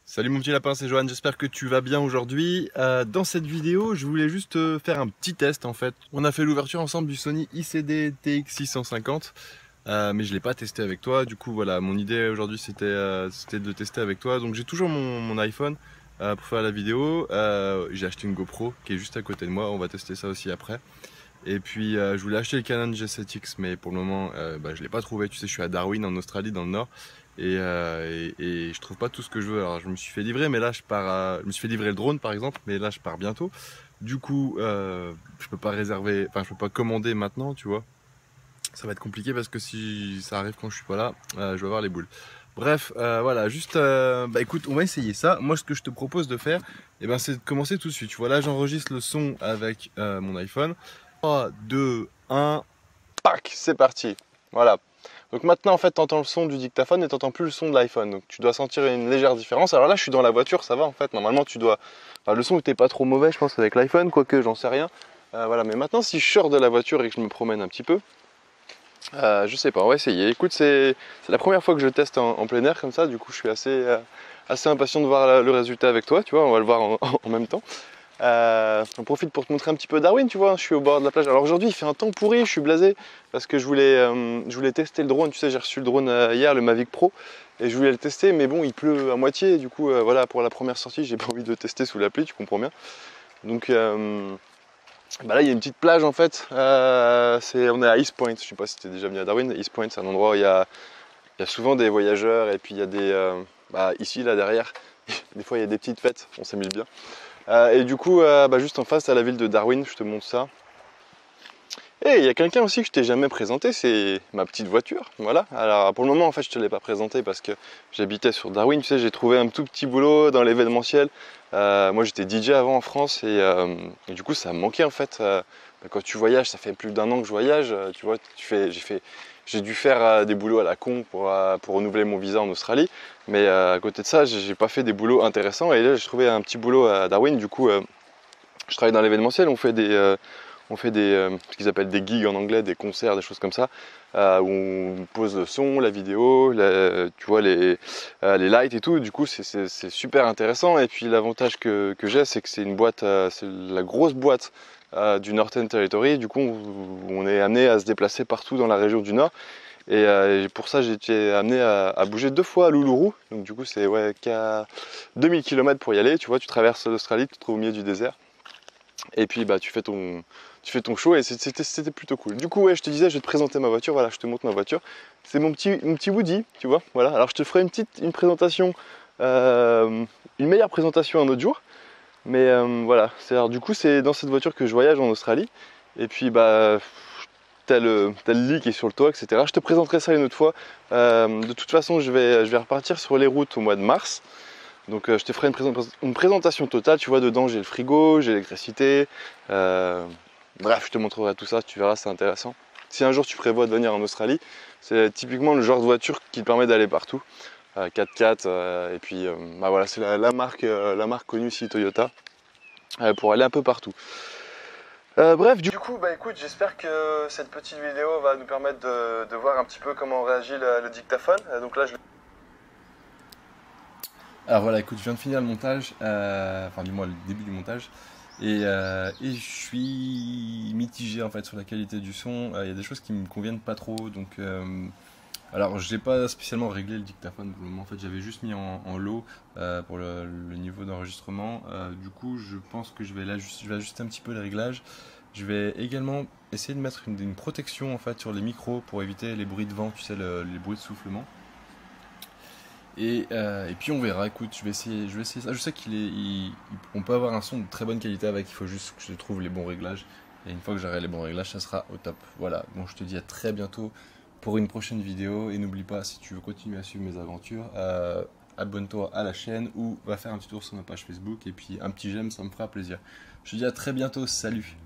Salut mon petit lapin, c'est Johan, j'espère que tu vas bien aujourd'hui. Dans cette vidéo, je voulais juste faire un petit test en fait. On a fait l'ouverture ensemble du Sony ICD TX650, mais je ne l'ai pas testé avec toi. Du coup voilà, mon idée aujourd'hui c'était de tester avec toi. Donc j'ai toujours mon iPhone pour faire la vidéo. J'ai acheté une GoPro qui est juste à côté de moi, on va tester ça aussi après. Et puis je voulais acheter le Canon G7X, mais pour le moment je ne l'ai pas trouvé. Tu sais, je suis à Darwin en Australie dans le nord. Et je trouve pas tout ce que je veux. Alors je me suis fait livrer, mais là je pars je me suis fait livrer le drone par exemple, mais là je pars bientôt. Du coup je peux pas réserver, enfin je peux pas commander maintenant, tu vois. Ça va être compliqué parce que si ça arrive quand je suis pas là, je vais avoir les boules. Bref, voilà, juste bah écoute, on va essayer ça. Moi ce que je te propose de faire, c'est de commencer tout de suite. Tu vois, là j'enregistre le son avec mon iPhone. 3, 2, 1, pac, c'est parti. Voilà. Donc maintenant en fait tu entends le son du dictaphone et tu n'entends plus le son de l'iPhone. Donc tu dois sentir une légère différence. Alors là je suis dans la voiture, ça va en fait. Normalement tu dois. Enfin, le son n'était pas trop mauvais je pense avec l'iPhone, quoique j'en sais rien. Voilà, mais maintenant si je sors de la voiture et que je me promène un petit peu, je sais pas, on va essayer. Écoute, c'est la première fois que je teste en plein air comme ça, du coup je suis assez impatient de voir le résultat avec toi, tu vois, on va le voir en même temps. On profite pour te montrer un petit peu Darwin, tu vois, je suis au bord de la plage. Alors aujourd'hui il fait un temps pourri, je suis blasé parce que je voulais tester le drone, tu sais, j'ai reçu le drone hier, le Mavic Pro, et je voulais le tester, mais bon, il pleut à moitié, du coup, voilà, pour la première sortie, j'ai pas envie de le tester sous la pluie, tu comprends bien. Donc là il y a une petite plage en fait, on est à East Point, je sais pas si tu es déjà venu à Darwin. East Point c'est un endroit où il y a souvent des voyageurs, et puis il y a ici là derrière, des fois il y a des petites fêtes, on s'amuse bien. Et du coup, juste en face à la ville de Darwin, je te montre ça. Et il y a quelqu'un aussi que je t'ai jamais présenté, c'est ma petite voiture. Voilà. Alors pour le moment, en fait, je te l'ai pas présenté parce que j'habitais sur Darwin. Tu sais, j'ai trouvé un tout petit boulot dans l'événementiel. Moi, j'étais DJ avant en France et du coup, ça me manquait en fait. Quand tu voyages, ça fait plus d'un an que je voyage. Tu vois, j'ai dû faire des boulots à la con pour renouveler mon visa en Australie. Mais à côté de ça, j'ai pas fait des boulots intéressants. Et là, j'ai trouvé un petit boulot à Darwin. Du coup, je travaille dans l'événementiel. On fait ce qu'ils appellent des gigs en anglais, des concerts, des choses comme ça, où on pose le son, la vidéo, tu vois, les lights et tout. Du coup, c'est super intéressant. Et puis l'avantage que j'ai, c'est que c'est une boîte, c'est la grosse boîte du Northern Territory. Du coup, on est amené à se déplacer partout dans la région du Nord. Et pour ça, j'ai été amené à bouger 2 fois à Uluru. Donc du coup, c'est qu'à 2000 km pour y aller. Tu vois, tu traverses l'Australie, tu te trouves au milieu du désert. Et puis tu fais ton show et c'était plutôt cool. Du coup, ouais, je te disais, je vais te présenter ma voiture. Voilà, je te montre ma voiture. C'est mon petit Woody, tu vois. Voilà. Alors je te ferai une présentation, une meilleure présentation un autre jour. Mais voilà. Alors du coup, c'est dans cette voiture que je voyage en Australie. Et puis t'as le lit qui est sur le toit, etc. Je te présenterai ça une autre fois. De toute façon, je vais repartir sur les routes au mois de mars. Donc je te ferai une présentation totale, tu vois, dedans j'ai le frigo, j'ai l'électricité, bref, je te montrerai tout ça, tu verras, c'est intéressant. Si un jour tu prévois de venir en Australie, c'est typiquement le genre de voiture qui te permet d'aller partout, 4x4, et puis voilà, c'est la marque connue ici, Toyota, pour aller un peu partout. Bref, du coup, écoute, j'espère que cette petite vidéo va nous permettre de voir un petit peu comment réagit le dictaphone. Donc là, alors voilà, écoute, je viens de finir le montage, enfin du moins le début du montage, et je suis mitigé en fait sur la qualité du son. Il y a des choses qui me conviennent pas trop, donc alors j'ai pas spécialement réglé le dictaphone pour le moment. En fait, j'avais juste mis en low pour le niveau d'enregistrement. Du coup, je pense que je vais ajuster un petit peu les réglages. Je vais également essayer de mettre une protection en fait sur les micros pour éviter les bruits de vent, tu sais, les bruits de soufflement. Et puis on verra, écoute, je vais essayer ça. Je sais qu'on peut avoir un son de très bonne qualité avec, il faut juste que je trouve les bons réglages. Et une fois que j'aurai les bons réglages, ça sera au top. Voilà, bon, je te dis à très bientôt pour une prochaine vidéo. Et n'oublie pas, si tu veux continuer à suivre mes aventures, abonne-toi à la chaîne ou va faire un petit tour sur ma page Facebook. Et puis un petit j'aime, ça me fera plaisir. Je te dis à très bientôt, salut!